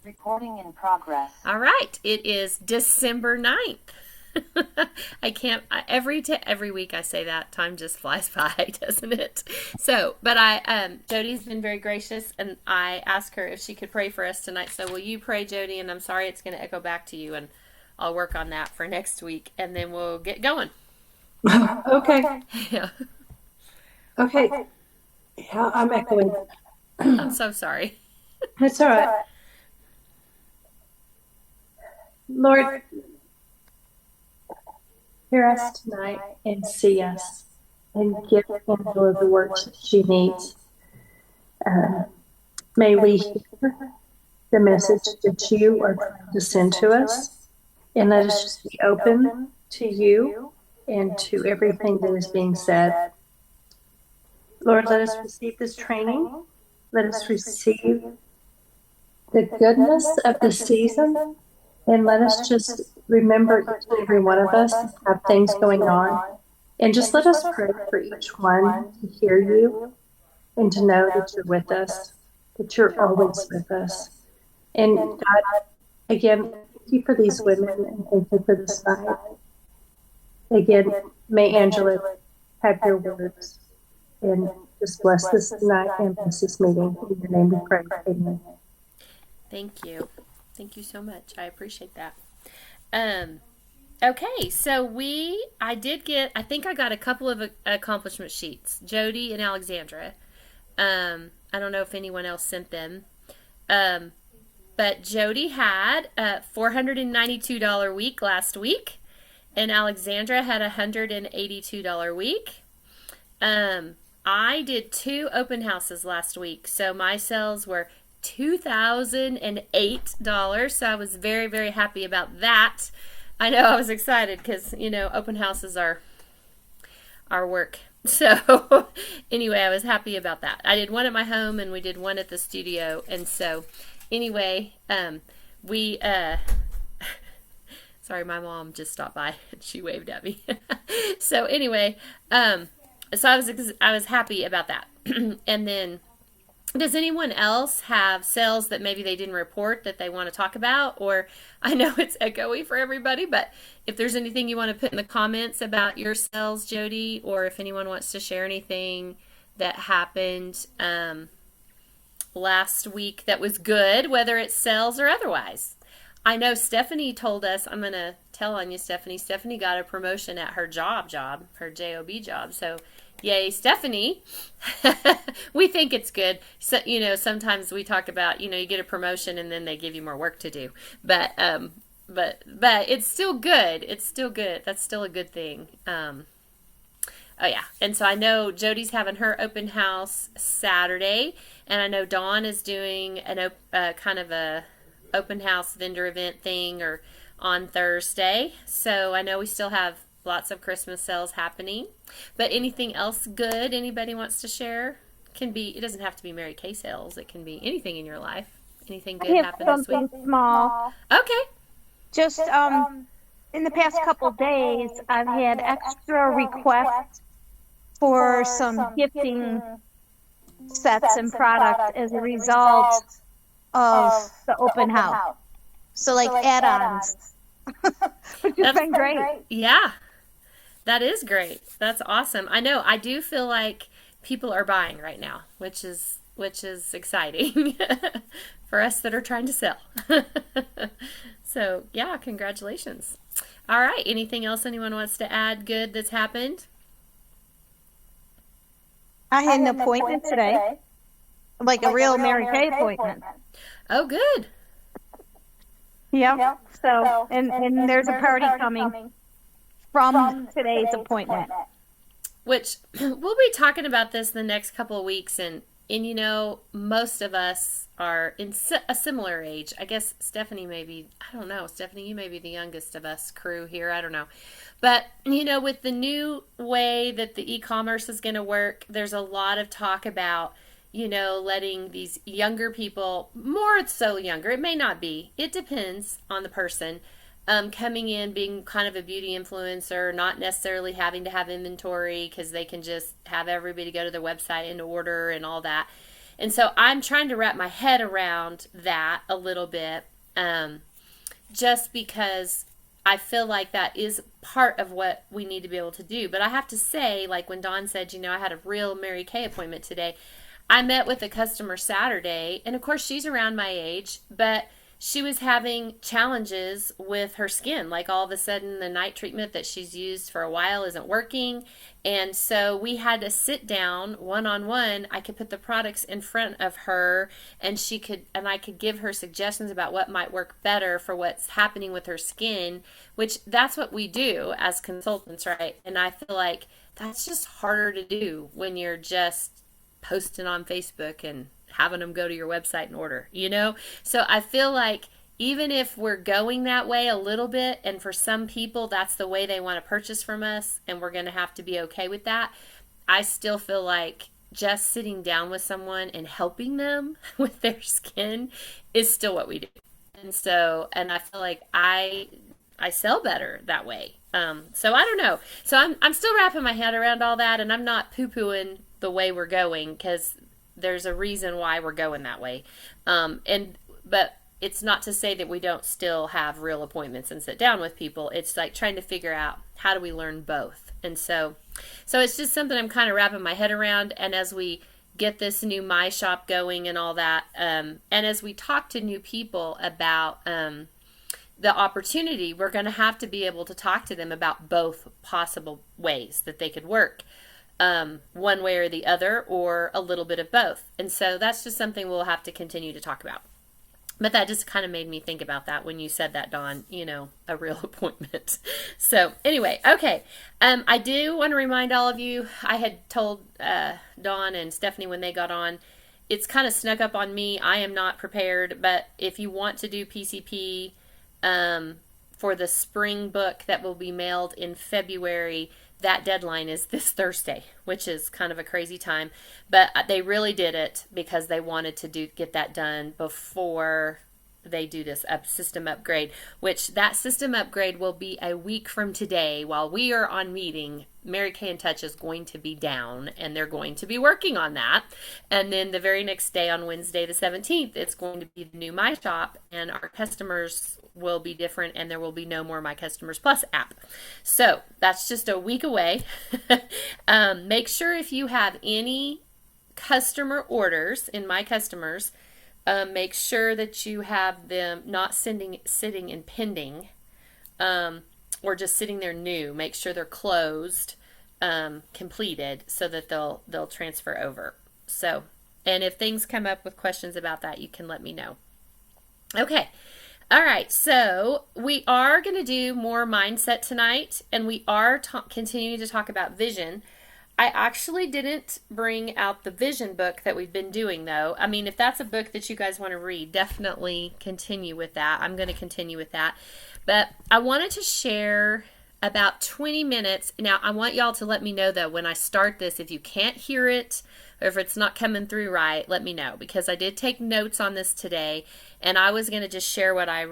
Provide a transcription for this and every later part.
Recording in progress. All right, it is December 9th. I can't every week I say that time just flies by, doesn't it? So, but Jody's been very gracious, and I asked her if she could pray for us tonight. So, will you pray, Jody? And I'm sorry it's going to echo back to you, and I'll work on that for next week, and then we'll get going. Okay. Yeah, Okay. Yeah, I'm echoing. I'm so sorry. It's all right. Lord, hear us tonight and see us and give Angela the words that she needs. Uh, may we hear the message that you are trying to send to us, and let us just be open to you and to everything that is being said. Lord, let us receive this training. Let us receive the goodness of the season, and let us just remember each and every one of us have things going on, and just let us pray for each one to hear you and to know that you're with us, that you're always with us. And God, again, thank you for these women, and thank you for this night. Again, may Angela have your words, and just bless this night and bless this meeting. In your name we pray. Amen. Thank you. Thank you so much. I appreciate that. Okay, so I think I got a couple of accomplishment sheets. Jody and Alexandra. I don't know if anyone else sent them. But Jody had a $492 week last week, and Alexandra had a $182 week. I did 2 open houses last week, so my sales were $2,008. So I was very, very happy about that. I know I was excited because, open houses are our work. So anyway, I was happy about that. I did one at my home and we did one at the studio. And so anyway, we, sorry, my mom just stopped by and she waved at me. So anyway, so I was happy about that. And then, does anyone else have sales that maybe they didn't report that they want to talk about? Or I know it's echoey for everybody, but if there's anything you want to put in the comments about your sales, Jody, or if anyone wants to share anything that happened last week that was good, whether it's sales or otherwise. I know Stephanie told us, I'm going to tell on you, Stephanie. Stephanie got a promotion at her job, her JOB job. So, yay, Stephanie. We think it's good. So, sometimes we talk about, you get a promotion and then they give you more work to do. But it's still good. It's still good. That's still a good thing. Oh yeah. And so I know Jody's having her open house Saturday, and I know Dawn is doing kind of a open house vendor event thing or on Thursday. So I know we still have lots of Christmas sales happening. But anything else good anybody wants to share? It doesn't have to be Mary Kay sales. It can be anything in your life. Anything good happened this week? Something small. Okay. Just in the past couple days, I've had extra requests for some gifting sets and products as a result of the open house. So like add-ons, which has been great. Yeah. That is great. That's awesome. I know. I do feel like people are buying right now, which is exciting for us that are trying to sell. So, yeah, congratulations. All right. Anything else anyone wants to add good that's happened? I had an appointment today, like a real Mary Kay appointment. Oh, good. Yep. So, and there's a party coming from today's appointment. Which we'll be talking about this the next couple of weeks, and most of us are in a similar age. I guess Stephanie I don't know, Stephanie, you may be the youngest of us crew here, I don't know. But, with the new way that the e-commerce is going to work, there's a lot of talk about, letting these younger people, more so younger, it may not be, it depends on the person, coming in, being kind of a beauty influencer, not necessarily having to have inventory because they can just have everybody go to their website and order and all that. And so I'm trying to wrap my head around that a little bit, just because I feel like that is part of what we need to be able to do. But I have to say, like when Dawn said, I had a real Mary Kay appointment today, I met with a customer Saturday, and of course she's around my age, but she was having challenges with her skin. Like all of a sudden the night treatment that she's used for a while isn't working. And so we had to sit down one-on-one. I could put the products in front of her, and I could give her suggestions about what might work better for what's happening with her skin, which that's what we do as consultants, right? And I feel like that's just harder to do when you're just posting on Facebook and having them go to your website and order, So I feel like even if we're going that way a little bit, and for some people that's the way they want to purchase from us, and we're going to have to be okay with that, I still feel like just sitting down with someone and helping them with their skin is still what we do. And I feel like I sell better that way. So I don't know. So I'm still wrapping my head around all that, and I'm not poo-pooing the way we're going, because there's a reason why we're going that way. But it's not to say that we don't still have real appointments and sit down with people. It's like trying to figure out how do we learn both. And so it's just something I'm kind of wrapping my head around. And as we get this new My Shop going and all that, and as we talk to new people about the opportunity, we're going to have to be able to talk to them about both possible ways that they could work. One way or the other, or a little bit of both. And so that's just something we'll have to continue to talk about. But that just kind of made me think about that when you said that, Dawn, a real appointment. So anyway, okay. I do want to remind all of you, I had told Dawn and Stephanie when they got on, it's kind of snuck up on me. I am not prepared, but if you want to do PCP for the spring book that will be mailed in February, that deadline is this Thursday, which is kind of a crazy time, but they really did it because they wanted to get that done before they do this system upgrade, which that system upgrade will be a week from today. While we are on meeting, Mary Kay in Touch is going to be down, and they're going to be working on that. And then the very next day, on Wednesday the 17th, it's going to be the new My Shop, and our customers will be different, and there will be no more My Customers Plus app. So that's just a week away. Make sure if you have any customer orders in My Customers, make sure that you have them not sitting in pending, or just sitting there new. Make sure they're closed, completed, so that they'll transfer over. So, and if things come up with questions about that, you can let me know. Okay. All right, so we are going to do more mindset tonight, and we are continuing to talk about vision. I actually didn't bring out the vision book that we've been doing, though. I mean, if that's a book that you guys want to read, definitely continue with that. I'm going to continue with that. But I wanted to share about 20 minutes. Now, I want y'all to let me know, though, when I start this, if you can't hear it or if it's not coming through right, let me know, because I did take notes on this today, and I was going to just share what I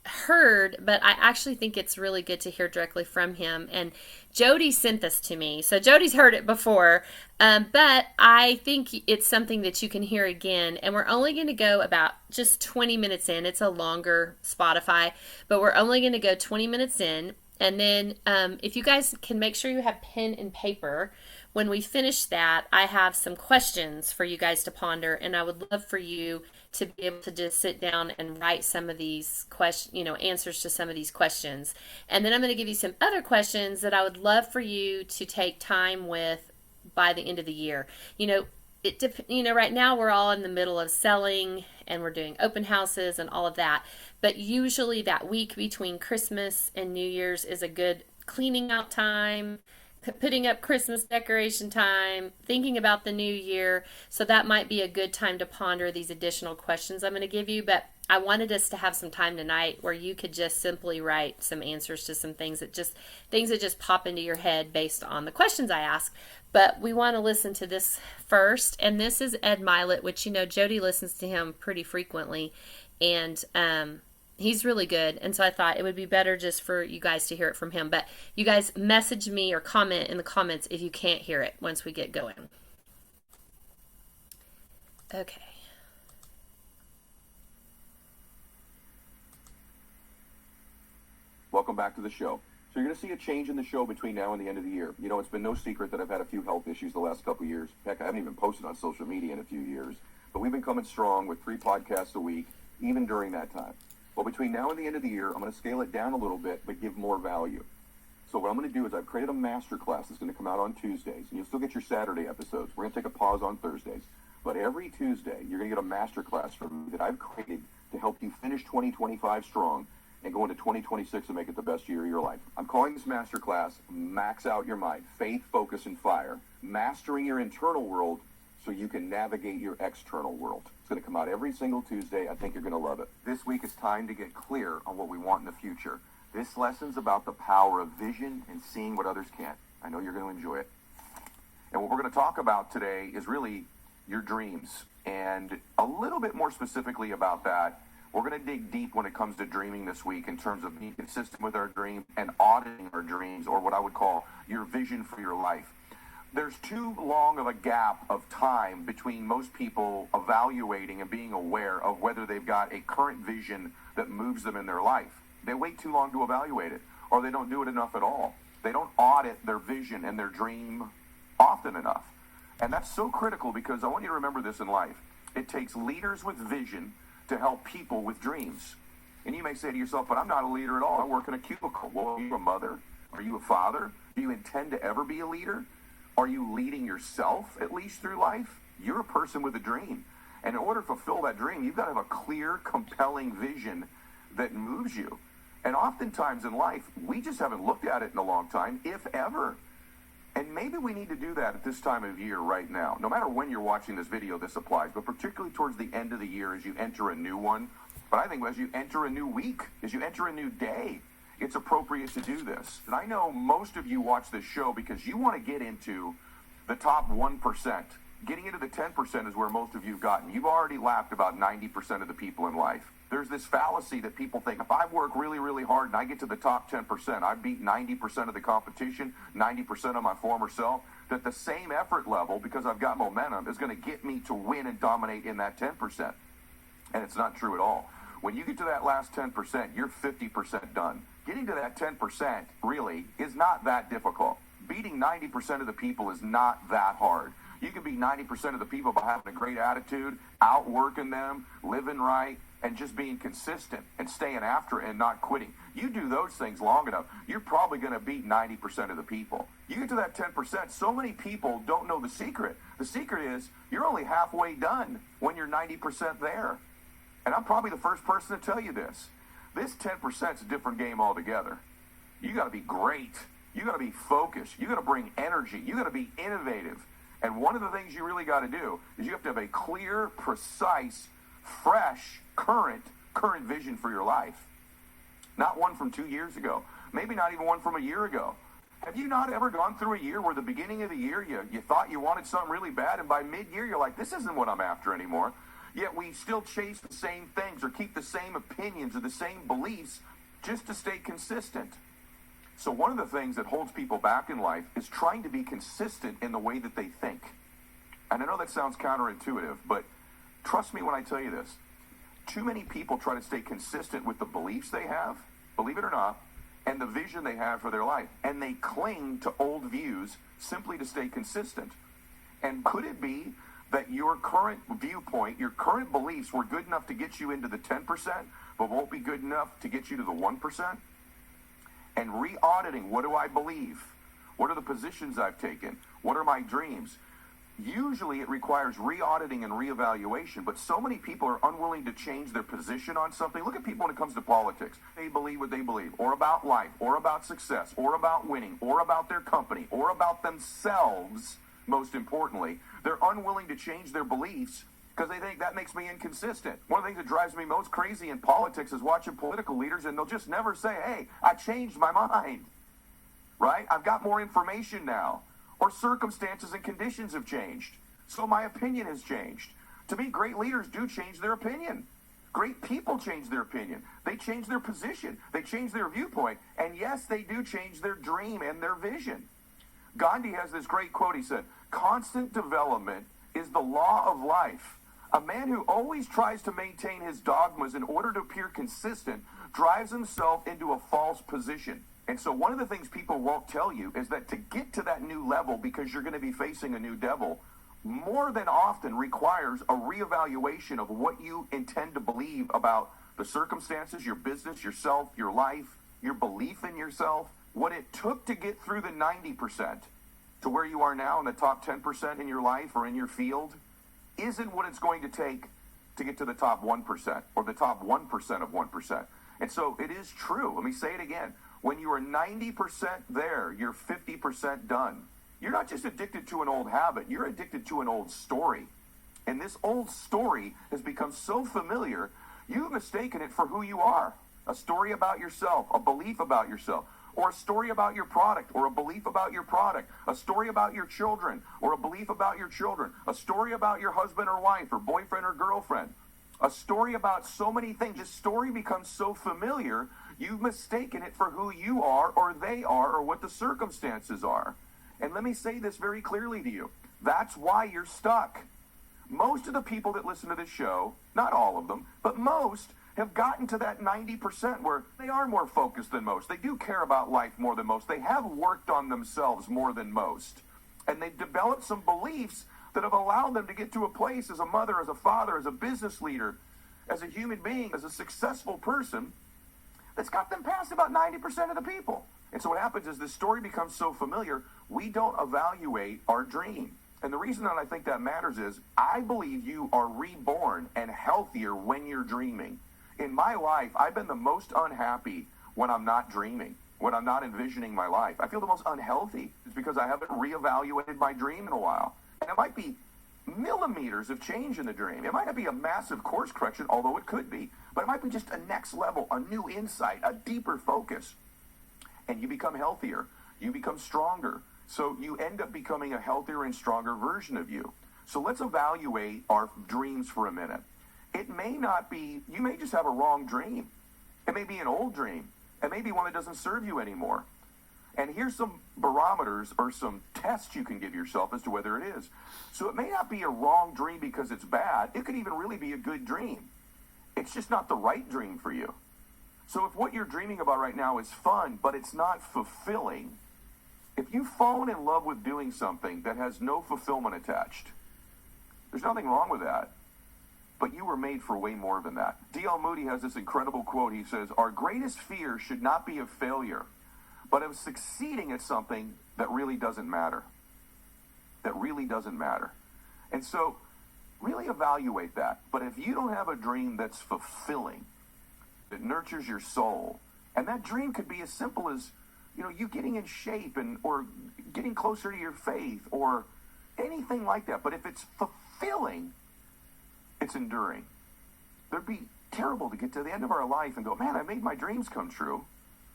heard, but I actually think it's really good to hear directly from him. And Jody sent this to me, so Jody's heard it before, but I think it's something that you can hear again. And we're only going to go about just 20 minutes in. It's a longer Spotify, but we're only going to go 20 minutes in. And then if you guys can make sure you have pen and paper, when we finish that, I have some questions for you guys to ponder, and I would love for you to be able to just sit down and write some of these answers to some of these questions. And then I'm going to give you some other questions that I would love for you to take time with by the end of the year. Right now we're all in the middle of selling, and we're doing open houses and all of that. But usually that week between Christmas and New Year's is a good cleaning out time, putting up Christmas decoration time, thinking about the new year. So that might be a good time to ponder these additional questions I'm going to give you. But I wanted us to have some time tonight where you could just simply write some answers to some things that just pop into your head based on the questions I ask. But we want to listen to this first. And this is Ed Mylett, which, Jody listens to him pretty frequently. And he's really good. And so I thought it would be better just for you guys to hear it from him. But you guys message me or comment in the comments if you can't hear it once we get going. Okay. Welcome back to the show. So you're going to see a change in the show between now and the end of the year. You know, it's been no secret that I've had a few health issues the last couple of years. Heck, I haven't even posted on social media in a few years. But we've been coming strong with 3 podcasts a week, even during that time. Well, between now and the end of the year, I'm going to scale it down a little bit, but give more value. So what I'm going to do is I've created a master class that's going to come out on Tuesdays. And you'll still get your Saturday episodes. We're going to take a pause on Thursdays. But every Tuesday, you're going to get a master class from me that I've created to help you finish 2025 strong and go into 2026 and make it the best year of your life. I'm calling this masterclass Max Out Your Mind, Faith, Focus, and Fire. Mastering your internal world so you can navigate your external world. It's going to come out every single Tuesday. I think you're going to love it. This week is time to get clear on what we want in the future. This lesson's about the power of vision and seeing what others can't. I know you're going to enjoy it. And what we're going to talk about today is really your dreams. And a little bit more specifically about that, we're going to dig deep when it comes to dreaming this week in terms of being consistent with our dream and auditing our dreams, or what I would call your vision for your life. There's too long of a gap of time between most people evaluating and being aware of whether they've got a current vision that moves them in their life. They wait too long to evaluate it, or they don't do it enough at all. They don't audit their vision and their dream often enough. And that's so critical, because I want you to remember this in life. It takes leaders with vision to help people with dreams. And you may say to yourself, but I'm not a leader at all. I work in a cubicle. Well, are you a mother? Are you a father? Do you intend to ever be a leader? Are you leading yourself at least through life? You're a person with a dream. And in order to fulfill that dream, you've got to have a clear, compelling vision that moves you. And oftentimes in life, we just haven't looked at it in a long time, if ever. And maybe we need to do that at this time of year right now. No matter when you're watching this video, this applies, but particularly towards the end of the year as you enter a new one. But I think as you enter a new week, as you enter a new day, it's appropriate to do this. And I know most of you watch this show because you want to get into the top 1%. Getting into the 10% is where most of you have gotten. You've already lapped about 90% of the people in life. There's this fallacy that people think, if I work really, really hard and I get to the top 10%, I beat 90% of the competition, 90% of my former self, that the same effort level, because I've got momentum, is going to get me to win and dominate in that 10%. And it's not true at all. When you get to that last 10%, you're 50% done. Getting to that 10% really is not that difficult. Beating 90% of the people is not that hard. You can beat 90% of the people by having a great attitude, outworking them, living right, and just being consistent and staying after it and not quitting. You do those things long enough, you're probably going to beat 90% of the people. You get to that 10%, so many people don't know the secret. The secret is you're only halfway done when you're 90% there. And I'm probably the first person to tell you this. This 10% is a different game altogether. You got to be great. You got to be focused. You got to bring energy. You got to be innovative. And one of the things you really got to do is you have to have a clear, precise, fresh, current vision for your life. Not one from 2 years ago. Maybe not even one from a year ago. Have you not ever gone through a year where the beginning of the year you thought you wanted something really bad, and by mid-year you're like, this isn't what I'm after anymore. Yet we still chase the same things or keep the same opinions or the same beliefs just to stay consistent. So one of the things that holds people back in life is trying to be consistent in the way that they think. And I know that sounds counterintuitive, but trust me when I tell you this. Too many people try to stay consistent with the beliefs they have, believe it or not, and the vision they have for their life. And they cling to old views simply to stay consistent. And could it be that your current viewpoint, your current beliefs were good enough to get you into the 10%, but won't be good enough to get you to the 1%? And re-auditing, what do I believe? What are the positions I've taken? What are my dreams? Usually it requires re-auditing and re-evaluation, but so many people are unwilling to change their position on something. Look at people when it comes to politics. They believe what they believe, or about life, or about success, or about winning, or about their company, or about themselves, most importantly. They're unwilling to change their beliefs because they think that makes me inconsistent. One of the things that drives me most crazy in politics is watching political leaders, and they'll just never say, hey, I changed my mind, right? I've got more information now, or circumstances and conditions have changed, so my opinion has changed. To me, great leaders do change their opinion. Great people change their opinion. They change their position. They change their viewpoint. And yes, they do change their dream and their vision. Gandhi has this great quote. He said, constant development is the law of life. A man who always tries to maintain his dogmas in order to appear consistent drives himself into a false position. And so one of the things people won't tell you is that to get to that new level, because you're going to be facing a new devil, more than often requires a reevaluation of what you intend to believe about the circumstances, your business, yourself, your life, your belief in yourself. What it took to get through the 90% to where you are now in the top 10% in your life or in your field isn't what it's going to take to get to the top 1% or the top 1% of 1%. And so it is true. Let me say it again. When you are 90% there, you're 50% done. You're not just addicted to an old habit, you're addicted to an old story. And this old story has become so familiar, you've mistaken it for who you are. A story about yourself, a belief about yourself, or a story about your product, or a belief about your product, a story about your children, or a belief about your children, a story about your husband or wife, or boyfriend or girlfriend, a story about so many things. This story becomes so familiar, you've mistaken it for who you are, or they are, or what the circumstances are. And let me say this very clearly to you. That's why you're stuck. Most of the people that listen to this show, not all of them, but most, have gotten to that 90% where they are more focused than most. They do care about life more than most. They have worked on themselves more than most. And they've developed some beliefs that have allowed them to get to a place as a mother, as a father, as a business leader, as a human being, as a successful person, that's got them past about 90% of the people. And so what happens is this story becomes so familiar, we don't evaluate our dream. And the reason that I think that matters is I believe you are reborn and healthier when you're dreaming. In my life, I've been the most unhappy when I'm not dreaming, when I'm not envisioning my life. I feel the most unhealthy. It's because I haven't reevaluated my dream in a while. And it might be millimeters of change in the dream. It might not be a massive course correction, although it could be. But it might be just a next level, a new insight, a deeper focus. And you become healthier. You become stronger. So you end up becoming a healthier and stronger version of you. So let's evaluate our dreams for a minute. It may not be, you may just have a wrong dream. It may be an old dream. It may be one that doesn't serve you anymore. And here's some barometers or some tests you can give yourself as to whether it is. So it may not be a wrong dream because it's bad. It could even really be a good dream. It's just not the right dream for you. So if what you're dreaming about right now is fun, but it's not fulfilling, if you've fallen in love with doing something that has no fulfillment attached, there's nothing wrong with that. But you were made for way more than that. D.L. Moody has this incredible quote. He says, "Our greatest fear should not be of failure, but of succeeding at something that really doesn't matter." That really doesn't matter. And so really evaluate that. But if you don't have a dream that's fulfilling, that nurtures your soul, and that dream could be as simple as, you getting in shape or getting closer to your faith or anything like that. But if it's fulfilling, it's enduring. It'd be terrible to get to the end of our life and go, man, I made my dreams come true.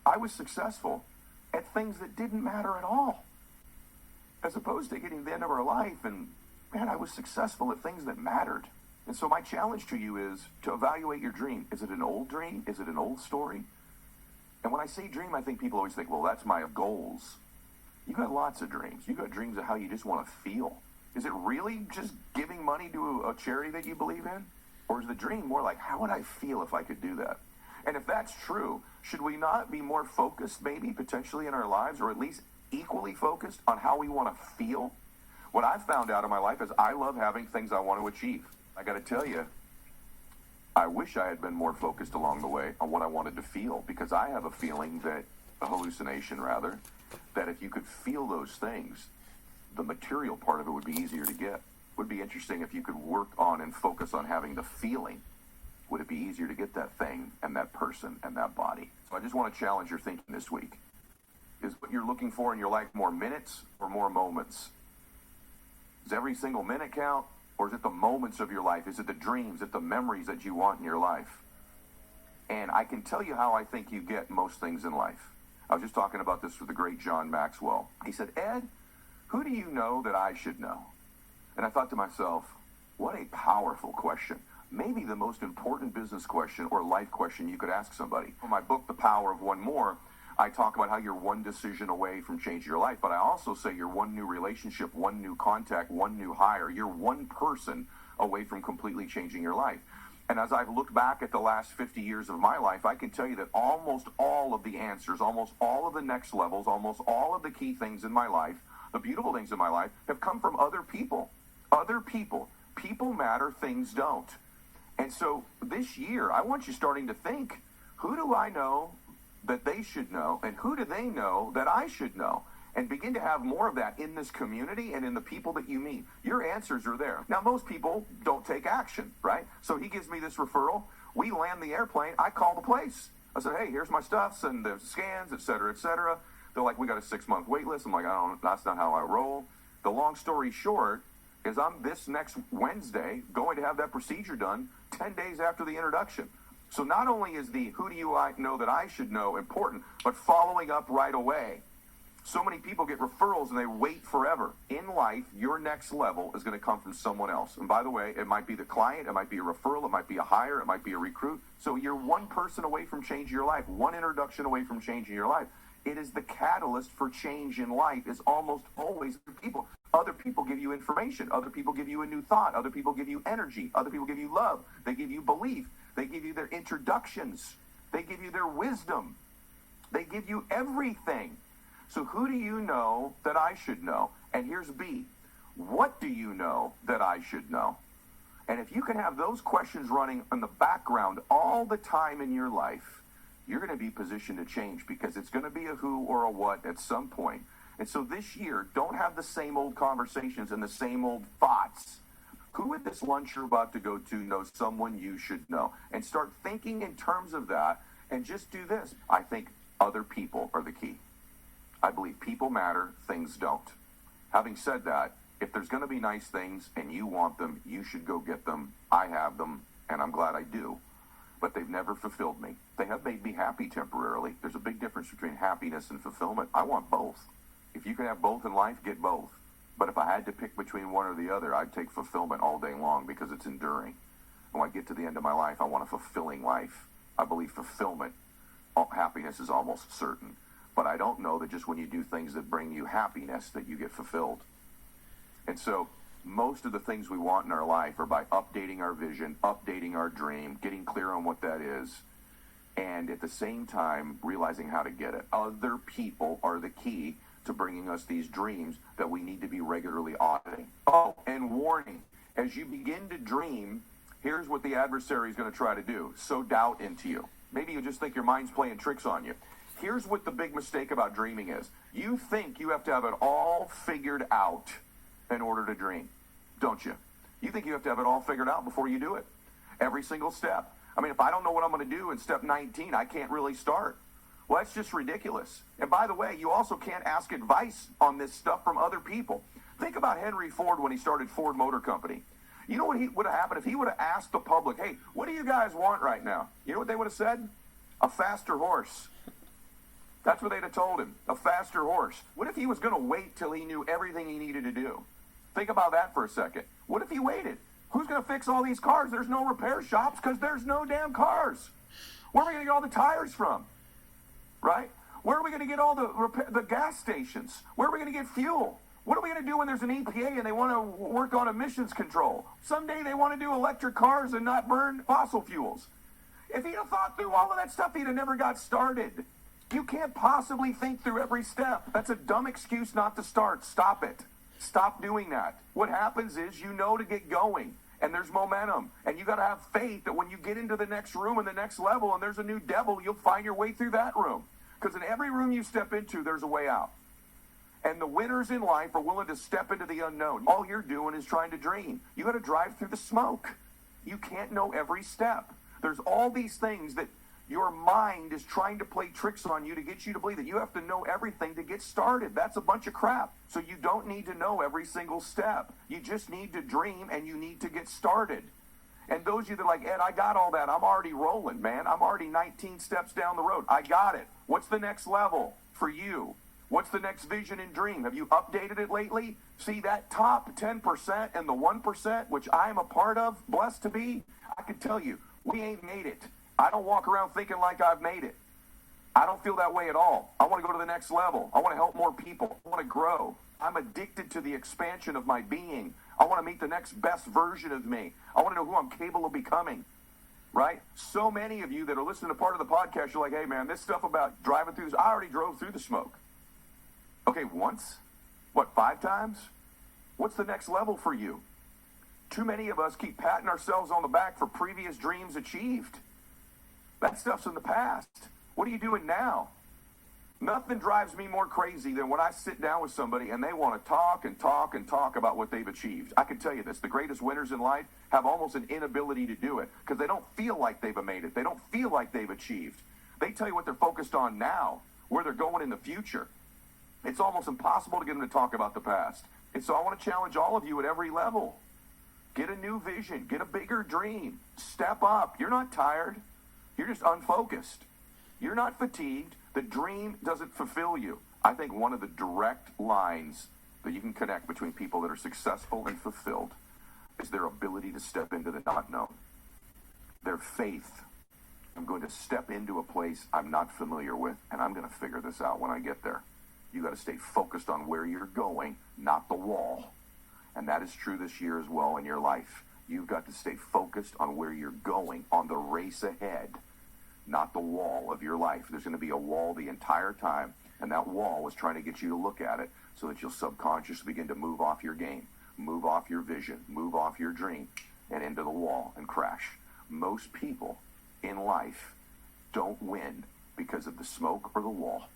I was successful at things that didn't matter at all. As opposed to getting to the end of our life and, man, I was successful at things that mattered. And so my challenge to you is to evaluate your dream. Is it an old dream? Is it an old story? And when I say dream, I think people always think, well, that's my goals. You got lots of dreams. You got dreams of how you just want to feel. Is it really just giving money to a charity that you believe in? Or is the dream more like, how would I feel if I could do that? And if that's true, should we not be more focused maybe potentially in our lives, or at least equally focused on how we want to feel? What I've found out in my life is I love having things I want to achieve. I got to tell you, I wish I had been more focused along the way on what I wanted to feel, because I have a feeling that, a hallucination rather, that if you could feel those things, the material part of it would be easier to get. Would be interesting if you could work on and focus on having the feeling. Would it be easier to get that thing and that person and that body? So I just want to challenge your thinking this week. Is what you're looking for in your life more minutes or more moments? Does every single minute count? Or is it the moments of your life? Is it the dreams? Is it the memories that you want in your life? And I can tell you how I think you get most things in life. I was just talking about this with the great John Maxwell. He said, Ed, who do you know that I should know? And I thought to myself, what a powerful question. Maybe the most important business question or life question you could ask somebody. In my book, The Power of One More, I talk about how you're one decision away from changing your life, but I also say you're one new relationship, one new contact, one new hire. You're one person away from completely changing your life. And as I've looked back at the last 50 years of my life, I can tell you that almost all of the answers, almost all of the next levels, almost all of the key things in my life, the beautiful things in my life, have come from other people. Other people. People matter, things don't. And so this year, I want you starting to think, who do I know that they should know, and who do they know that I should know? And begin to have more of that in this community and in the people that you meet. Your answers are there. Now, most people don't take action, right? So he gives me this referral. We land the airplane. I call the place. I said, hey, here's my stuff, send the scans, et cetera, et cetera. They're like, we got a 6-month wait list. I'm like, that's not how I roll. The long story short is I'm this next Wednesday going to have that procedure done 10 days after the introduction. So not only is the who do you know that I should know important, but following up right away. So many people get referrals and they wait forever. In life, your next level is going to come from someone else. And by the way, it might be the client, it might be a referral, it might be a hire, it might be a recruit. So you're one person away from changing your life, one introduction away from changing your life. It is the catalyst for change in life is almost always people. Other people give you information. Other people give you a new thought. Other people give you energy. Other people give you love. They give you belief. They give you their introductions. They give you their wisdom. They give you everything. So who do you know that I should know? And here's B. What do you know that I should know? And if you can have those questions running in the background all the time in your life, you're going to be positioned to change because it's going to be a who or a what at some point. And so this year, don't have the same old conversations and the same old thoughts. Who at this lunch you're about to go to knows someone you should know? And start thinking in terms of that and just do this. I think other people are the key. I believe people matter, things don't. Having said that, if there's going to be nice things and you want them, you should go get them. I have them, and I'm glad I do. But they've never fulfilled me. They have made me happy temporarily. There's a big difference between happiness and fulfillment. I want both. If you can have both in life, get both. But if I had to pick between one or the other, I'd take fulfillment all day long because it's enduring. When I get to the end of my life, I want a fulfilling life. I believe fulfillment, happiness is almost certain. But I don't know that just when you do things that bring you happiness that you get fulfilled. And so most of the things we want in our life are by updating our vision, updating our dream, getting clear on what that is, and at the same time realizing how to get it. Other people are the key to bringing us these dreams that we need to be regularly auditing. Oh, and warning, as you begin to dream, here's what the adversary is going to try to do. Sow doubt into you. Maybe you just think your mind's playing tricks on you. Here's what the big mistake about dreaming is. You think you have to have it all figured out in order to dream, don't you? You think you have to have it all figured out before you do it. Every single step. I mean, if I don't know what I'm going to do in step 19, I can't really start. Well, that's just ridiculous. And by the way, you also can't ask advice on this stuff from other people. Think about Henry Ford when he started Ford Motor Company. You know what would have happened if he would have asked the public, hey, what do you guys want right now? You know what they would have said? A faster horse. That's what they'd have told him, a faster horse. What if he was going to wait till he knew everything he needed to do? Think about that for a second. What if he waited? Who's going to fix all these cars? There's no repair shops because there's no damn cars. Where are we going to get all the tires from? Right? Where are we going to get all the gas stations? Where are we going to get fuel? What are we going to do when there's an EPA and they want to work on emissions control? Someday they want to do electric cars and not burn fossil fuels. If he'd have thought through all of that stuff, he'd have never got started. You can't possibly think through every step. That's a dumb excuse not to start. Stop it. Stop doing that. What happens is you know to get going, and there's momentum, and you got to have faith that when you get into the next room and the next level and there's a new devil, you'll find your way through that room. Because in every room you step into, there's a way out. And the winners in life are willing to step into the unknown. All you're doing is trying to dream. You got to drive through the smoke. You can't know every step. There's all these things that your mind is trying to play tricks on you to get you to believe that you have to know everything to get started. That's a bunch of crap. So you don't need to know every single step. You just need to dream and you need to get started. And those of you that are like, Ed, I got all that. I'm already rolling, man. I'm already 19 steps down the road. I got it. What's the next level for you? What's the next vision and dream? Have you updated it lately? See that top 10% and the 1%, which I am a part of, blessed to be, I can tell you, we ain't made it. I don't walk around thinking like I've made it. I don't feel that way at all. I want to go to the next level. I want to help more people. I want to grow. I'm addicted to the expansion of my being. I want to meet the next best version of me. I want to know who I'm capable of becoming. Right? So many of you that are listening to part of the podcast, you're like, hey, man, this stuff about driving through this, I already drove through the smoke. Okay, once? What, 5 times? What's the next level for you? Too many of us keep patting ourselves on the back for previous dreams achieved. That stuff's in the past. What are you doing now? Nothing drives me more crazy than when I sit down with somebody and they want to talk and talk and talk about what they've achieved. I can tell you this, the greatest winners in life have almost an inability to do it because they don't feel like they've made it. They don't feel like they've achieved. They tell you what they're focused on now, where they're going in the future. It's almost impossible to get them to talk about the past. And so I want to challenge all of you at every level. Get a new vision. Get a bigger dream. Step up. You're not tired. You're just unfocused. You're not fatigued. The dream doesn't fulfill you. I think one of the direct lines that you can connect between people that are successful and fulfilled is their ability to step into the not known. Their faith. I'm going to step into a place I'm not familiar with, and I'm going to figure this out when I get there. You got to stay focused on where you're going, not the wall. And that is true this year as well in your life. You've got to stay focused on where you're going, on the race ahead, not the wall of your life. There's going to be a wall the entire time, and that wall is trying to get you to look at it so that you'll subconsciously begin to move off your game, move off your vision, move off your dream, and into the wall and crash. Most people in life don't win because of the smoke or the wall,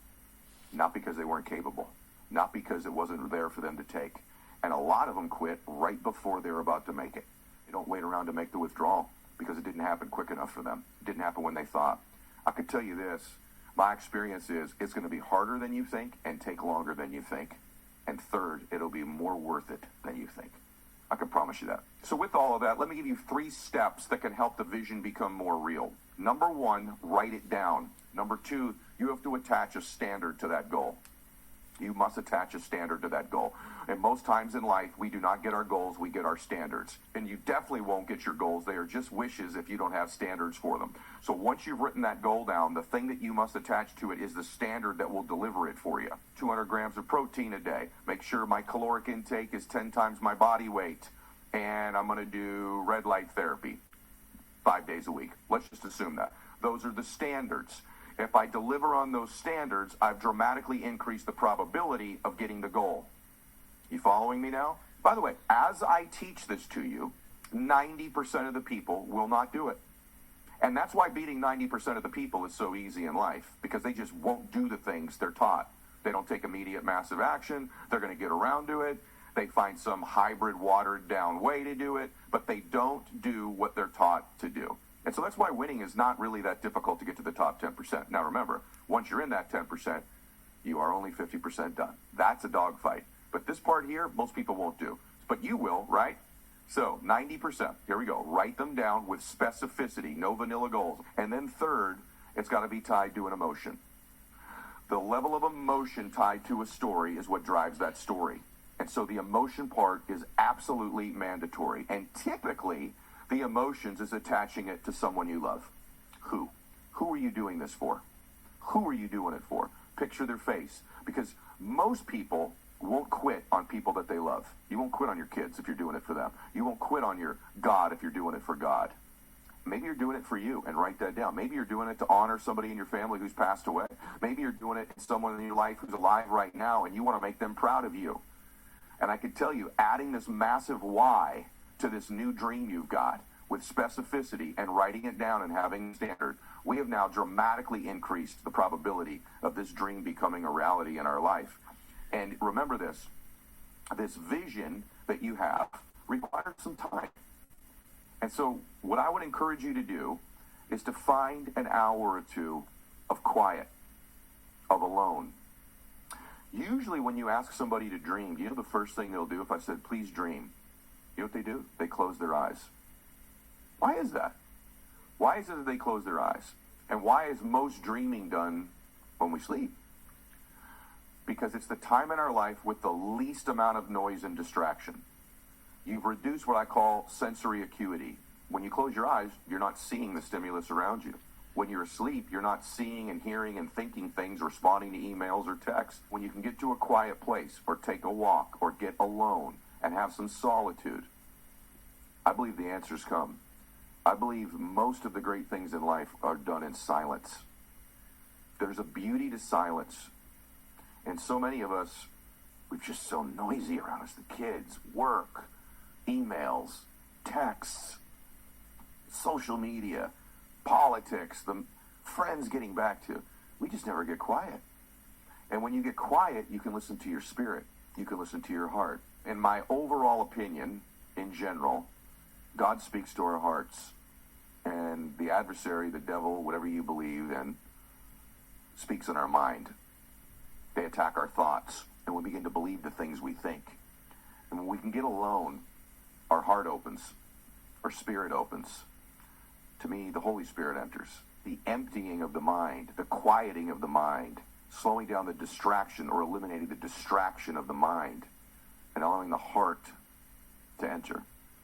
not because they weren't capable, not because it wasn't there for them to take. And a lot of them quit right before they're about to make it. They don't wait around to make the withdrawal because it didn't happen quick enough for them. It didn't happen when they thought. I could tell you this. My experience is it's going to be harder than you think and take longer than you think. And third, it'll be more worth it than you think. I can promise you that. So with all of that, let me give you 3 steps that can help the vision become more real. Number 1, write it down. Number 2, you have to attach a standard to that goal. You must attach a standard to that goal. And most times in life, we do not get our goals, we get our standards. And you definitely won't get your goals. They are just wishes if you don't have standards for them. So once you've written that goal down, the thing that you must attach to it is the standard that will deliver it for you. 200 grams of protein a day. Make sure my caloric intake is 10 times my body weight. And I'm going to do red light therapy 5 days a week. Let's just assume that. Those are the standards. If I deliver on those standards, I've dramatically increased the probability of getting the goal. You following me now? By the way, as I teach this to you, 90% of the people will not do it. And that's why beating 90% of the people is so easy in life, because they just won't do the things they're taught. They don't take immediate massive action. They're going to get around to it. They find some hybrid, watered down way to do it, but they don't do what they're taught to do. And so that's why winning is not really that difficult to get to the top 10%. Now remember, once you're in that 10%, you are only 50% done. That's a dogfight. But this part here, most people won't do. But you will, right? So 90%, here we go. Write them down with specificity, no vanilla goals. And then third, it's got to be tied to an emotion. The level of emotion tied to a story is what drives that story. And so the emotion part is absolutely mandatory. And typically, the emotions is attaching it to someone you love. Who? Who are you doing this for? Who are you doing it for? Picture their face. Because most people won't quit on people that they love. You won't quit on your kids if you're doing it for them. You won't quit on your God if you're doing it for God. Maybe you're doing it for you, and write that down. Maybe you're doing it to honor somebody in your family who's passed away. Maybe you're doing it to someone in your life who's alive right now, and you want to make them proud of you. And I can tell you, adding this massive why to this new dream you've got with specificity and writing it down and having a standard, we have now dramatically increased the probability of this dream becoming a reality in our life. And remember this vision that you have requires some time. And so what I would encourage you to do is to find an hour or two of quiet, of alone. Usually when you ask somebody to dream, you know the first thing they'll do if I said, please dream? You know what they do? They close their eyes. Why is that? Why is it that they close their eyes? And why is most dreaming done when we sleep? Because it's the time in our life with the least amount of noise and distraction. You've reduced what I call sensory acuity. When you close your eyes, you're not seeing the stimulus around you. When you're asleep, you're not seeing and hearing and thinking things, responding to emails or texts. When you can get to a quiet place or take a walk or get alone, and have some solitude, I believe the answers come. I believe most of the great things in life are done in silence. There's a beauty to silence. And so many of us, we're just so noisy around us. The kids, work, emails, texts, social media, politics, the friends getting back to. We just never get quiet. And when you get quiet, you can listen to your spirit. You can listen to your heart. In my overall opinion, in general, God speaks to our hearts. And the adversary, the devil, whatever you believe in, speaks in our mind. They attack our thoughts, and we begin to believe the things we think. And when we can get alone, our heart opens, our spirit opens. To me, the Holy Spirit enters. The emptying of the mind, the quieting of the mind, slowing down the distraction or eliminating the distraction of the mind, and allowing the heart to enter.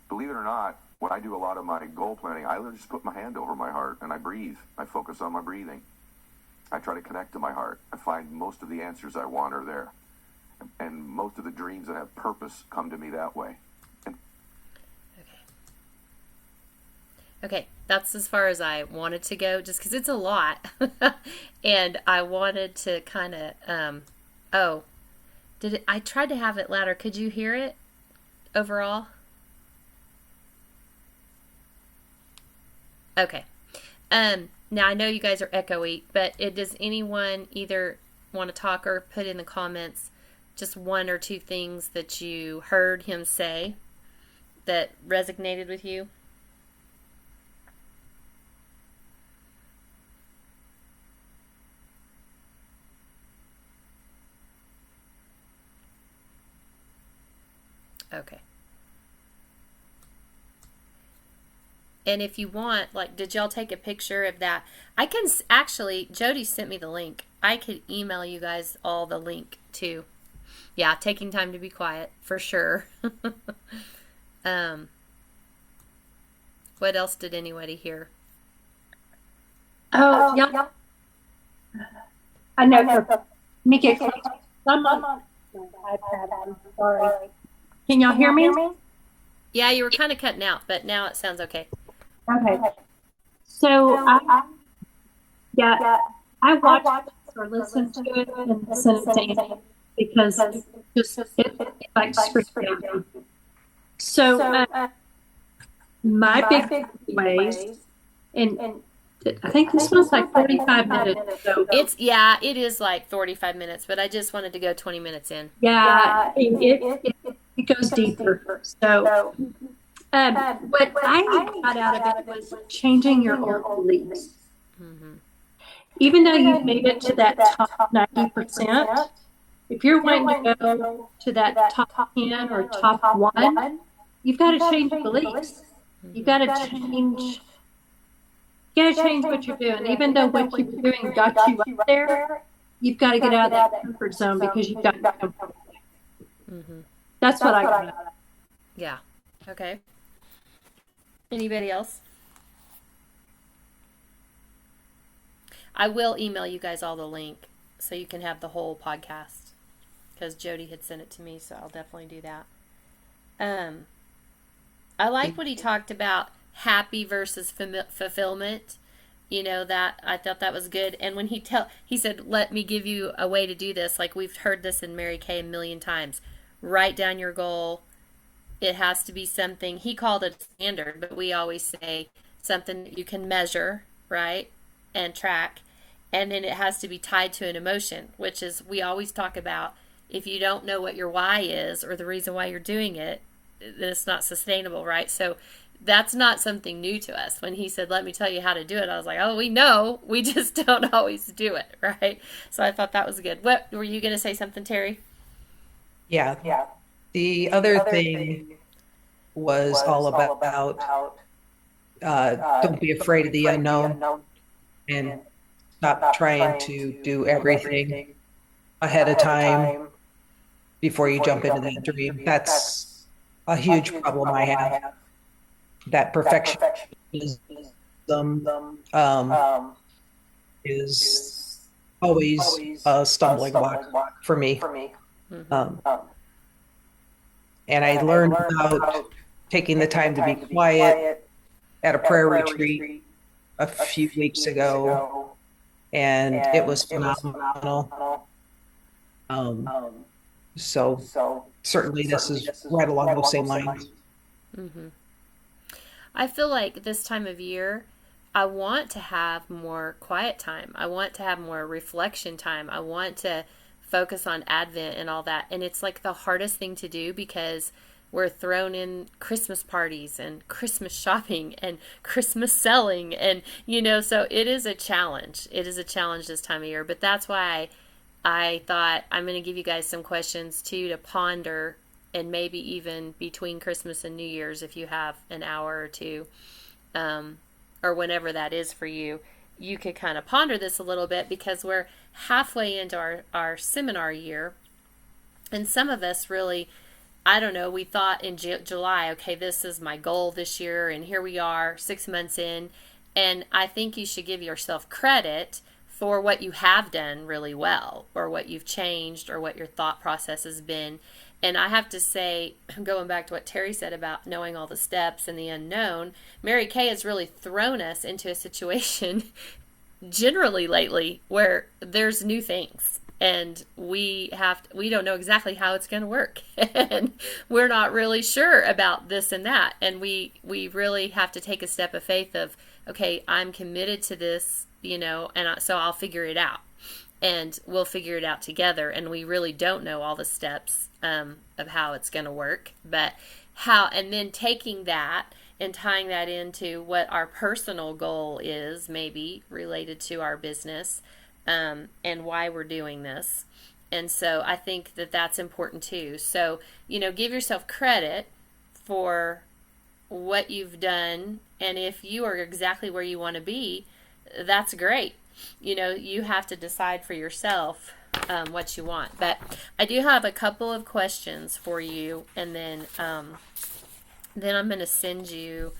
Believe it or not, when I do a lot of my goal planning, I just put my hand over my heart and I breathe. I focus on my breathing. I try to connect to my heart. I find most of the answers I want are there. And most of the dreams that have purpose come to me that way. Okay, that's as far as I wanted to go, just because it's a lot. And I wanted to kind of, I tried to have it louder. Could you hear it overall? Okay. Now I know you guys are echoey, but does anyone either want to talk or put in the comments just one or two things that you heard him say that resonated with you? Okay. And if you want, like, did y'all take a picture of that? I can actually, Jody sent me the link. I could email you guys all the link too. Yeah, taking time to be quiet for sure. What else did anybody hear? Oh, yeah. I know. Let me get close. I'm on my iPad. I'm sorry. Can y'all hear me? Yeah, you were kind of cutting out, but now it sounds okay. Okay. So I watched or listened to it and sent it to Andy because it like freaked me out. So my big ways, and I think this was like 45 minutes. So it is like 45 minutes, but I just wanted to go 20 minutes in. yeah, it goes deeper. So what I got out of it was changing your old beliefs. Mm-hmm. Even though you've made it to that top 90%, if you're wanting to go to that top 10 or top 1, you've got to change beliefs. You've got to change. You got to change what you're doing. Even though what you were doing got you up there, you've got to get out of that comfort zone because you've got to be comfortable. Mm-hmm. That's what I got out of it. Yeah. Okay. Anybody else? I will email you guys all the link so you can have the whole podcast because Jody had sent it to me, so I'll definitely do that. I like what he talked about happy versus fulfillment. You know, that I thought that was good. And when he said, "Let me give you a way to do this." Like we've heard this in Mary Kay a million times. Write down your goal. It has to be something, he called it standard, but we always say something that you can measure, right, and track. And then it has to be tied to an emotion, which is, we always talk about, if you don't know what your why is or the reason why you're doing it, then it's not sustainable, right? So that's not something new to us. When he said, "Let me tell you how to do it," I was like, oh, we know, we just don't always do it, right? So I thought that was good. What were you going to say something, Terry? Yeah. The other thing was all about don't be afraid of the unknown and stop trying to do everything ahead of time before you jump into that dream. That's a huge problem I have. That perfectionism is always a stumbling block for me. Mm-hmm. And I learned about taking the time to be quiet at a prayer retreat a few weeks ago, and it was phenomenal. So certainly this is right along those same lines. I feel like this time of year, I want to have more quiet time. I want to have more reflection time. I want to focus on Advent and all that. And it's like the hardest thing to do because we're thrown in Christmas parties and Christmas shopping and Christmas selling. And, so it is a challenge. It is a challenge this time of year. But that's why I thought I'm going to give you guys some questions too to ponder, and maybe even between Christmas and New Year's, if you have an hour or two, or whenever that is for you, you could kind of ponder this a little bit, because we're halfway into our seminar year. And some of us really, I don't know, we thought in July, okay, this is my goal this year, and here we are 6 months in. And I think you should give yourself credit for what you have done really well, or what you've changed, or what your thought process has been. And I have to say, going back to what Terry said about knowing all the steps and the unknown, Mary Kay has really thrown us into a situation generally lately where there's new things, and we don't know exactly how it's going to work, and we're not really sure about this and that, and we really have to take a step of faith of, okay, I'm committed to this, so I'll figure it out. And we'll figure it out together. And we really don't know all the steps of how it's going to work. But and then taking that and tying that into what our personal goal is, maybe related to our business, and why we're doing this. And so I think that that's important too. So, give yourself credit for what you've done. And if you are exactly where you want to be, that's great. You have to decide for yourself what you want. But I do have a couple of questions for you, and then I'm going to send you.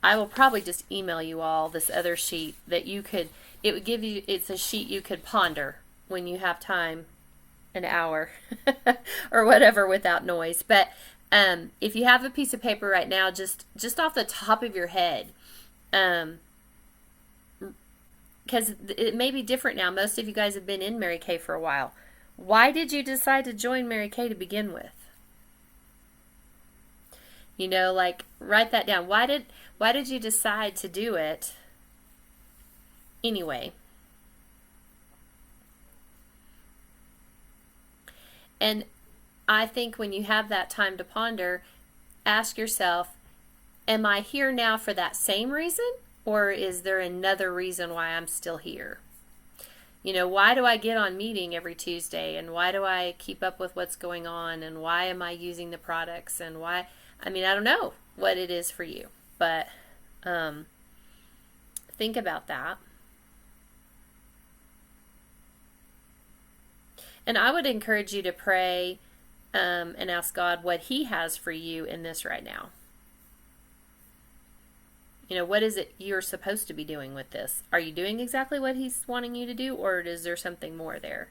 I will probably just email you all this other sheet that it would give you. It's a sheet you could ponder when you have time, an hour or whatever, without noise. But if you have a piece of paper right now, just off the top of your head. Because it may be different now. Most of you guys have been in Mary Kay for a while. Why did you decide to join Mary Kay to begin with? Write that down. Why did you decide to do it anyway? And I think when you have that time to ponder, ask yourself, am I here now for that same reason? Or is there another reason why I'm still here? Why do I get on meeting every Tuesday? And why do I keep up with what's going on? And why am I using the products? And why? I don't know what it is for you. But think about that. And I would encourage you to pray and ask God what He has for you in this right now. What is it you're supposed to be doing with this? Are you doing exactly what He's wanting you to do, or is there something more there?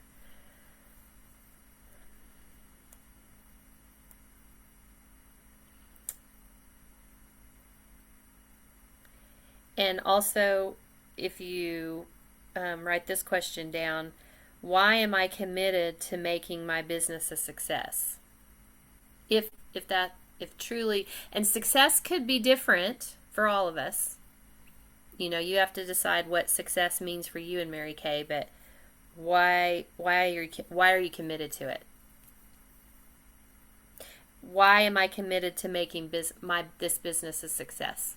And also, if you write this question down, why am I committed to making my business a success? If truly, and success could be different for all of us. You have to decide what success means for you in Mary Kay, but why are you committed to it? Why am I committed to making this business a success?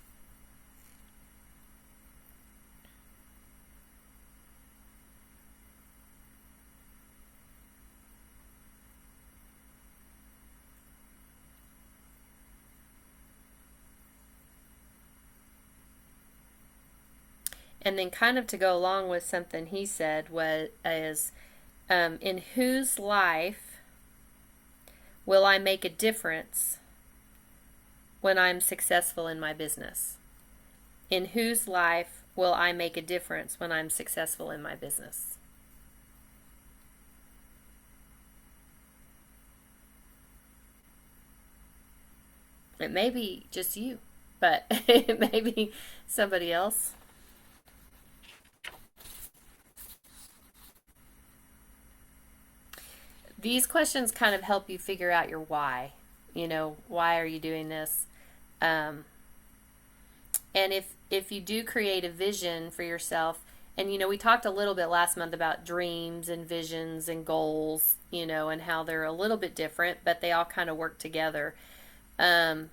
And then kind of to go along with something he said is, in whose life will I make a difference when I'm successful in my business? In whose life will I make a difference when I'm successful in my business? It may be just you, but it may be somebody else. These questions kind of help you figure out your why. Why are you doing this? And if you do create a vision for yourself, and we talked a little bit last month about dreams and visions and goals, and how they're a little bit different, but they all kind of work together. And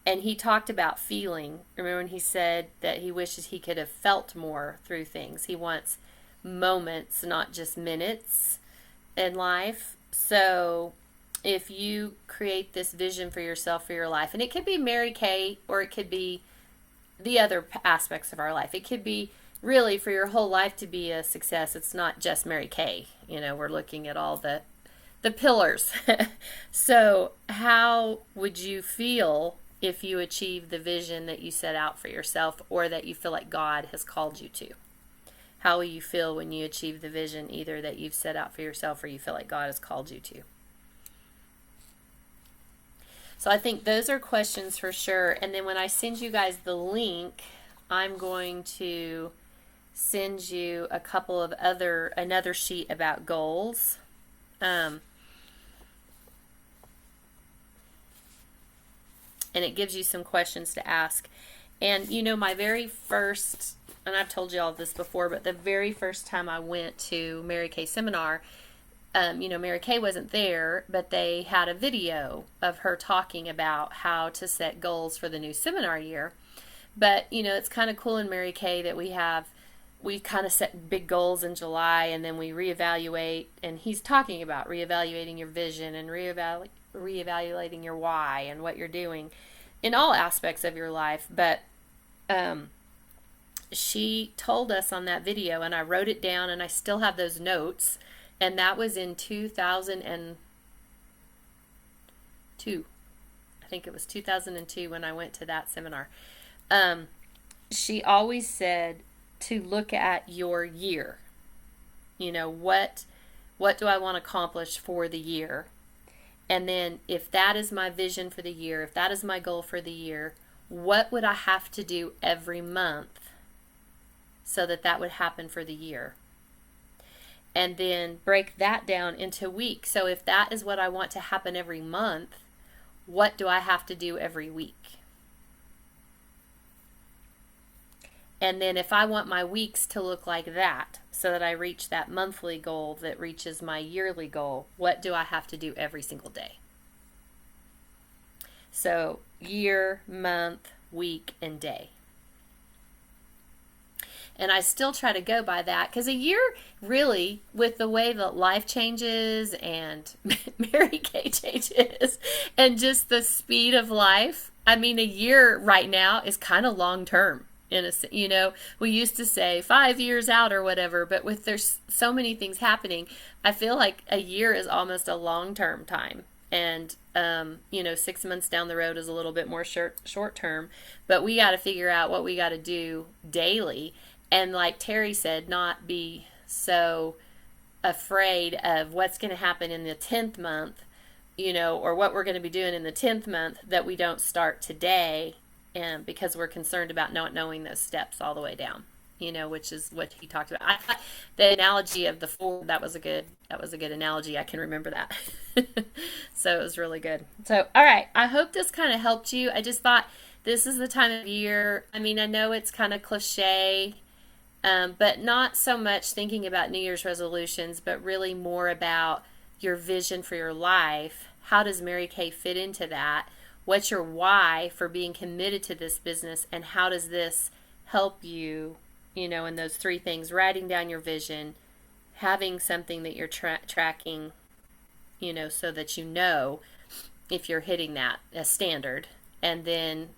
he talked about feeling. Remember when he said that he wishes he could have felt more through things? He wants moments, not just minutes in life. So if you create this vision for yourself for your life, and it could be Mary Kay, or it could be the other aspects of our life. It could be really for your whole life to be a success. It's not just Mary Kay. We're looking at all the pillars. So how would you feel if you achieve the vision that you set out for yourself, or that you feel like God has called you to? How will you feel when you achieve the vision either that you've set out for yourself, or you feel like God has called you to? So I think those are questions for sure. And then when I send you guys the link, I'm going to send you a couple of another sheet about goals. And it gives you some questions to ask. And my very first, and I've told you all this before, but the very first time I went to Mary Kay seminar, Mary Kay wasn't there, but they had a video of her talking about how to set goals for the new seminar year. But, it's kind of cool in Mary Kay that we kind of set big goals in July, and then we reevaluate, and he's talking about reevaluating your vision and reevaluating your why and what you're doing in all aspects of your life. But she told us on that video, and I wrote it down, and I still have those notes. And that was in 2002. I think it was 2002 when I went to that seminar. She always said to look at your year. What do I want to accomplish for the year? And then if that is my vision for the year, if that is my goal for the year, what would I have to do every month so that would happen for the year? And then break that down into weeks. So if that is what I want to happen every month, what do I have to do every week? And then if I want my weeks to look like that, so that I reach that monthly goal that reaches my yearly goal, what do I have to do every single day? So year, month, week, and day. And I still try to go by that, because a year, really, with the way that life changes and Mary Kay changes and just the speed of life, a year right now is kind of long term. We used to say 5 years out or whatever, but there's so many things happening, I feel like a year is almost a long term time. And 6 months down the road is a little bit more short term, but we got to figure out what we got to do daily. And like Terry said, not be so afraid of what's going to happen in the 10th month, or what we're going to be doing in the 10th month, that we don't start today, and because we're concerned about not knowing those steps all the way down, which is what he talked about. I thought the analogy of the Ford, that was a good analogy. I can remember that. So it was really good. So, all right. I hope this kind of helped you. I just thought this is the time of year. I know it's kind of cliche, but not so much thinking about New Year's resolutions, but really more about your vision for your life. How does Mary Kay fit into that? What's your why for being committed to this business, and how does this help you, in those three things: writing down your vision, having something that you're tracking, so that if you're hitting that, a standard, and then,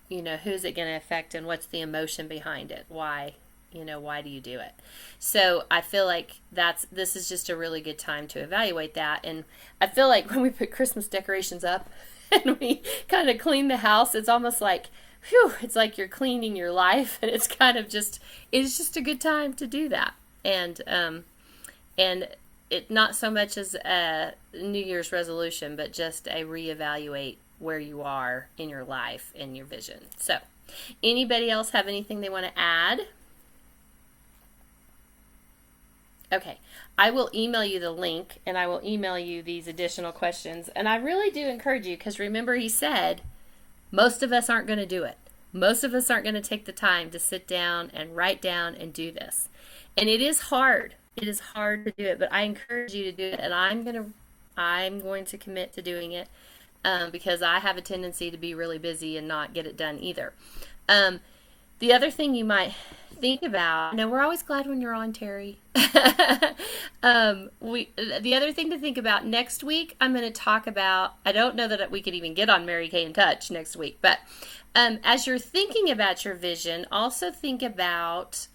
who's it going to affect and what's the emotion behind it? Why? Why do you do it? So I feel like this is just a really good time to evaluate that. And I feel like when we put Christmas decorations up and we kind of clean the house, it's almost like, it's like you're cleaning your life, and it's just a good time to do that. And it not so much as a New Year's resolution, but just a reevaluate where you are in your life and your vision. So, anybody else have anything they want to add? Okay, I will email you the link, and I will email you these additional questions. And I really do encourage you, because remember, he said most of us aren't going to do it. Most of us aren't going to take the time to sit down and write down and do this. And it is hard. It is hard to do it, but I encourage you to do it, and I'm going to commit to doing it, because I have a tendency to be really busy and not get it done either. The other thing you might think about, we're always glad when you're on, Terry. The other thing to think about next week, I'm going to talk about, I don't know that we could even get on Mary Kay in Touch next week, but as you're thinking about your vision, also think about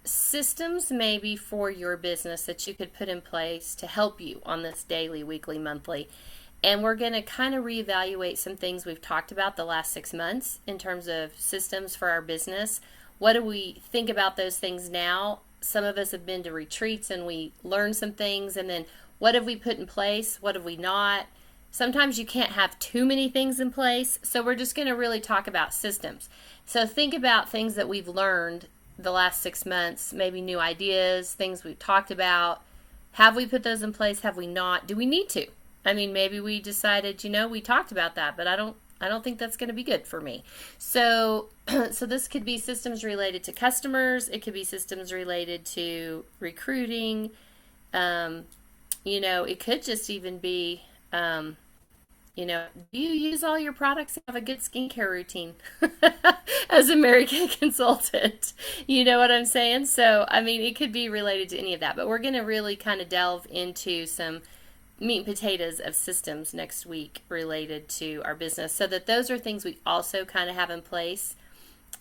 systems maybe for your business that you could put in place to help you on this daily, weekly, monthly. And we're going to kind of reevaluate some things we've talked about the last 6 months in terms of systems for our business. What do we think about those things now? Some of us have been to retreats and we learned some things. And then what have we put in place? What have we not? Sometimes you can't have too many things in place. So we're just going to really talk about systems. So think about things that we've learned the last 6 months, maybe new ideas, things we've talked about. Have we put those in place? Have we not? Do we need to? I mean, maybe we decided, we talked about that, but I don't think that's going to be good for me. So this could be systems related to customers. It could be systems related to recruiting. It could just even be, do you use all your products and have a good skincare routine as a Mary Kay consultant? You know what I'm saying? So, it could be related to any of that, but we're going to really kind of delve into some meat and potatoes of systems next week related to our business, so that those are things we also kind of have in place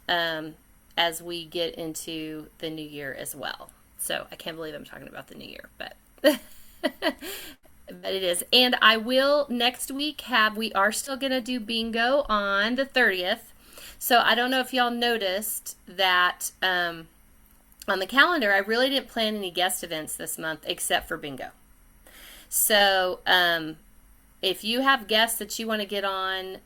as we get into the new year as well. So I can't believe I'm talking about the new year, but but it is. And I will next week we are still going to do bingo on the 30th. So I don't know if y'all noticed that on the calendar, I really didn't plan any guest events this month except for bingo. So, if you have guests that you want to get on,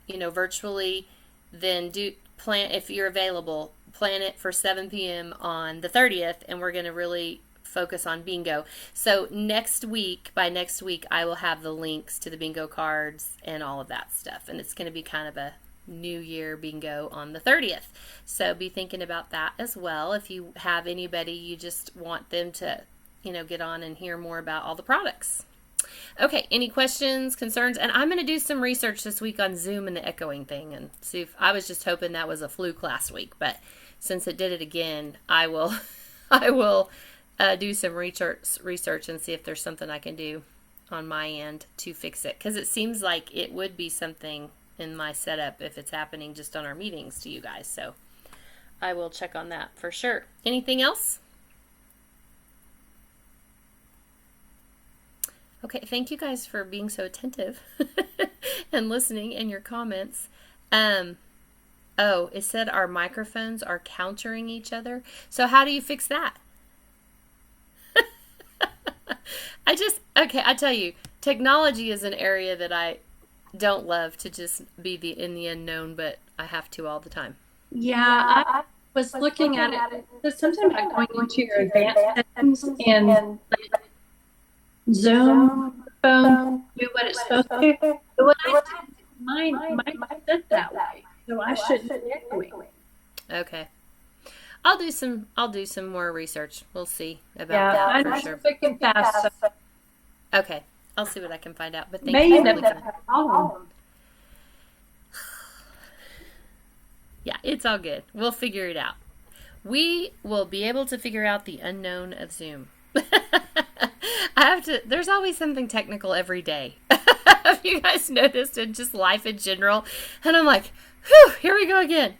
virtually, then if you're available, plan it for 7 p.m. on the 30th, and we're going to really focus on bingo. So by next week, I will have the links to the bingo cards and all of that stuff, and it's going to be kind of a New Year bingo on the 30th. So be thinking about that as well. If you have anybody you just want them to get on and hear more about all the products. Okay, any questions, concerns? And I'm going to do some research this week on Zoom and the echoing thing, and see if I was just hoping that was a fluke last week, but since it did it again, I will do some research and see if there's something I can do on my end to fix it, because it seems like it would be something in my setup if it's happening just on our meetings to you guys. So I will check on that for sure. Anything else? Okay, thank you guys for being so attentive and listening and your comments. It said our microphones are countering each other. So how do you fix that? I tell you, technology is an area that I don't love to just be in the unknown, but I have to all the time. Yeah, I was looking at it. There's something about going into your advanced settings and Zoom phone do what it's supposed to. But when I did mine said that way, so I shouldn't be echoing. Okay, I'll do some more research. We'll see about that for sure. Quick and fast. So Okay, I'll see what I can find out. But thank maybe you. that's a problem. Yeah, it's all good. We'll figure it out. We will be able to figure out the unknown of Zoom. There's always something technical every day. Have you guys noticed in just life in general? And I'm like, whew, here we go again.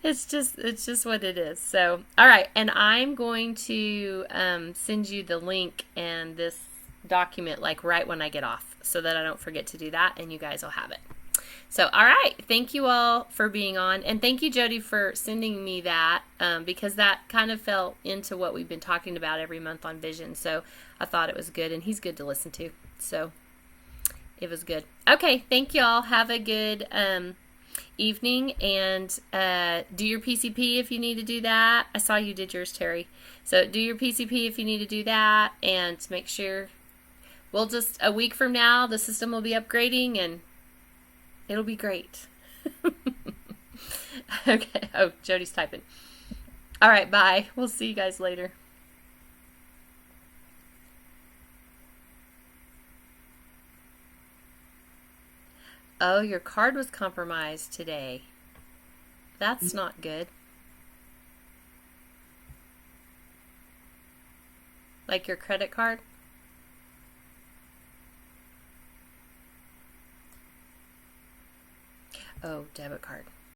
It's just what it is. So, all right. And I'm going to send you the link and this document right when I get off, so that I don't forget to do that, and you guys will have it. So, all right. Thank you all for being on. And thank you, Jody, for sending me that, because that kind of fell into what we've been talking about every month on Vision. So I thought it was good, and he's good to listen to. So It was good. Okay, thank y'all. Have a good evening, and do your PCP if you need to do that. I saw you did yours, Terry. So do your PCP if you need to do that, and make sure we'll just, a week from now, the system will be upgrading, and it'll be great. Okay. Oh, Jody's typing. All right, bye. We'll see you guys later. Oh, your card was compromised today. That's not good. Like your credit card? Oh, debit card.